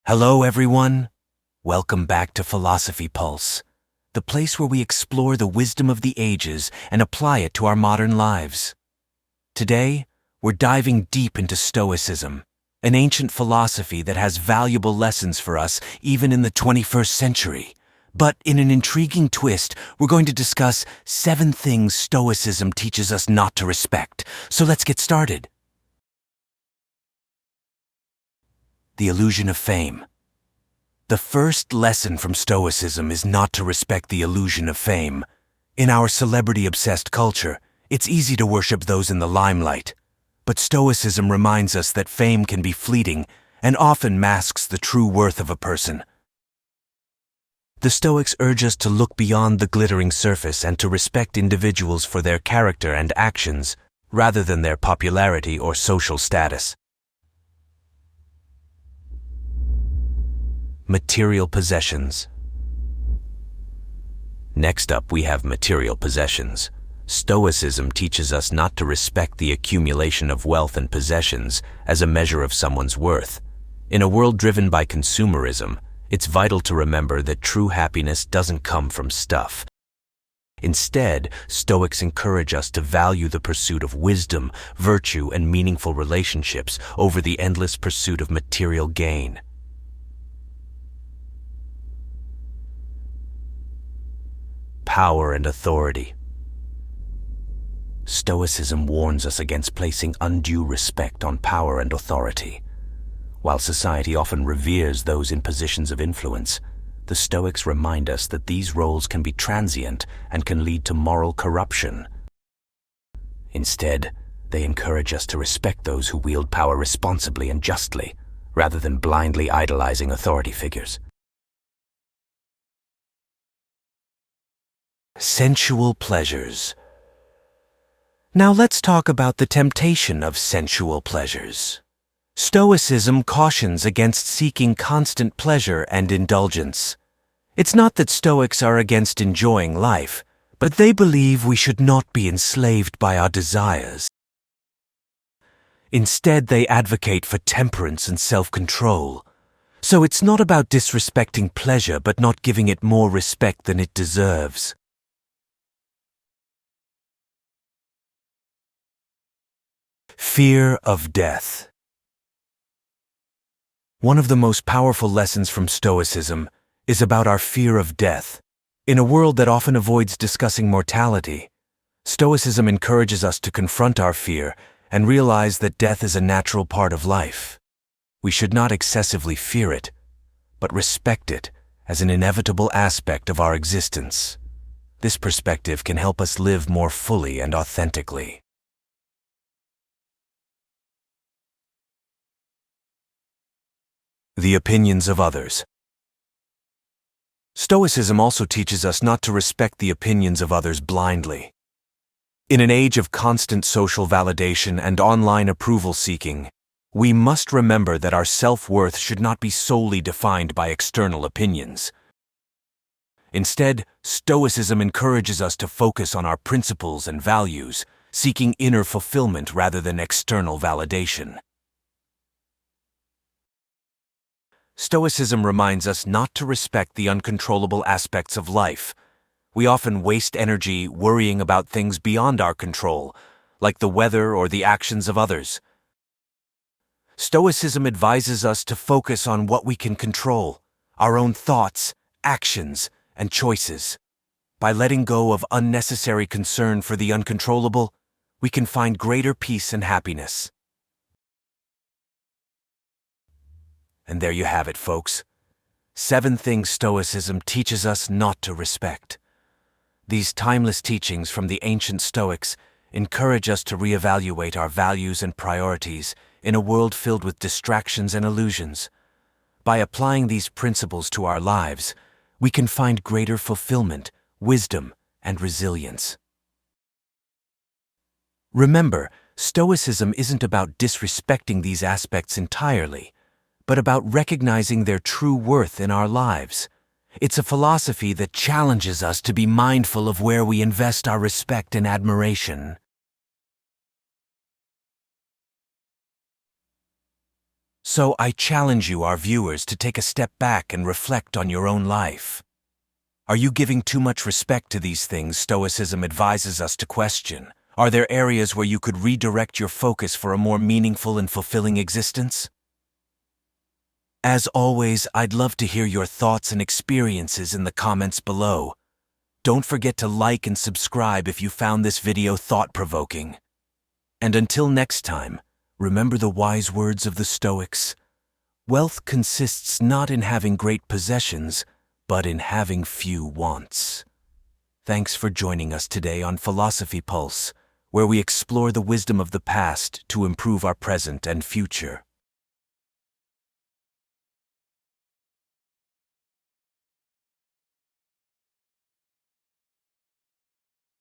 Hello, everyone. Welcome back to Philosophy Pulse, the place where we explore the wisdom of the ages and apply it to our modern lives. Today, we're diving deep into Stoicism, an ancient philosophy that has valuable lessons for us even in the 21st century. But in an intriguing twist, we're going to discuss 7 things Stoicism teaches us not to respect. So let's get started. The illusion of fame. The first lesson from Stoicism is not to respect the illusion of fame. In our celebrity-obsessed culture, it's easy to worship those in the limelight. But Stoicism reminds us that fame can be fleeting and often masks the true worth of a person. The Stoics urge us to look beyond the glittering surface and to respect individuals for their character and actions, rather than their popularity or social status. Material possessions. Next up, we have material possessions. Stoicism teaches us not to respect the accumulation of wealth and possessions as a measure of someone's worth. In a world driven by consumerism, it's vital to remember that true happiness doesn't come from stuff. Instead, Stoics encourage us to value the pursuit of wisdom, virtue, and meaningful relationships over the endless pursuit of material gain. Power and authority. Stoicism warns us against placing undue respect on power and authority. While society often reveres those in positions of influence, the Stoics remind us that these roles can be transient and can lead to moral corruption. Instead, they encourage us to respect those who wield power responsibly and justly, rather than blindly idolizing authority figures. Sensual pleasures. Now let's talk about the temptation of sensual pleasures. Stoicism cautions against seeking constant pleasure and indulgence. It's not that Stoics are against enjoying life, but they believe we should not be enslaved by our desires. Instead, they advocate for temperance and self-control. So it's not about disrespecting pleasure but not giving it more respect than it deserves. Fear of death. One of the most powerful lessons from Stoicism is about our fear of death. In a world that often avoids discussing mortality, Stoicism encourages us to confront our fear and realize that death is a natural part of life. We should not excessively fear it, but respect it as an inevitable aspect of our existence. This perspective can help us live more fully and authentically. The opinions of others. Stoicism also teaches us not to respect the opinions of others blindly. In an age of constant social validation and online approval seeking, we must remember that our self-worth should not be solely defined by external opinions. Instead, Stoicism encourages us to focus on our principles and values, seeking inner fulfillment rather than external validation. Stoicism reminds us not to respect the uncontrollable aspects of life. We often waste energy worrying about things beyond our control, like the weather or the actions of others. Stoicism advises us to focus on what we can control, our own thoughts, actions, and choices. By letting go of unnecessary concern for the uncontrollable, we can find greater peace and happiness. And there you have it, folks. 7 things Stoicism teaches us not to respect. These timeless teachings from the ancient Stoics encourage us to reevaluate our values and priorities in a world filled with distractions and illusions. By applying these principles to our lives, we can find greater fulfillment, wisdom, and resilience. Remember, Stoicism isn't about disrespecting these aspects entirely, but about recognizing their true worth in our lives. It's a philosophy that challenges us to be mindful of where we invest our respect and admiration. So I challenge you, our viewers, to take a step back and reflect on your own life. Are you giving too much respect to these things Stoicism advises us to question? Are there areas where you could redirect your focus for a more meaningful and fulfilling existence? As always, I'd love to hear your thoughts and experiences in the comments below. Don't forget to like and subscribe if you found this video thought-provoking. And until next time, remember the wise words of the Stoics. Wealth consists not in having great possessions, but in having few wants. Thanks for joining us today on Philosophy Pulse, where we explore the wisdom of the past to improve our present and future.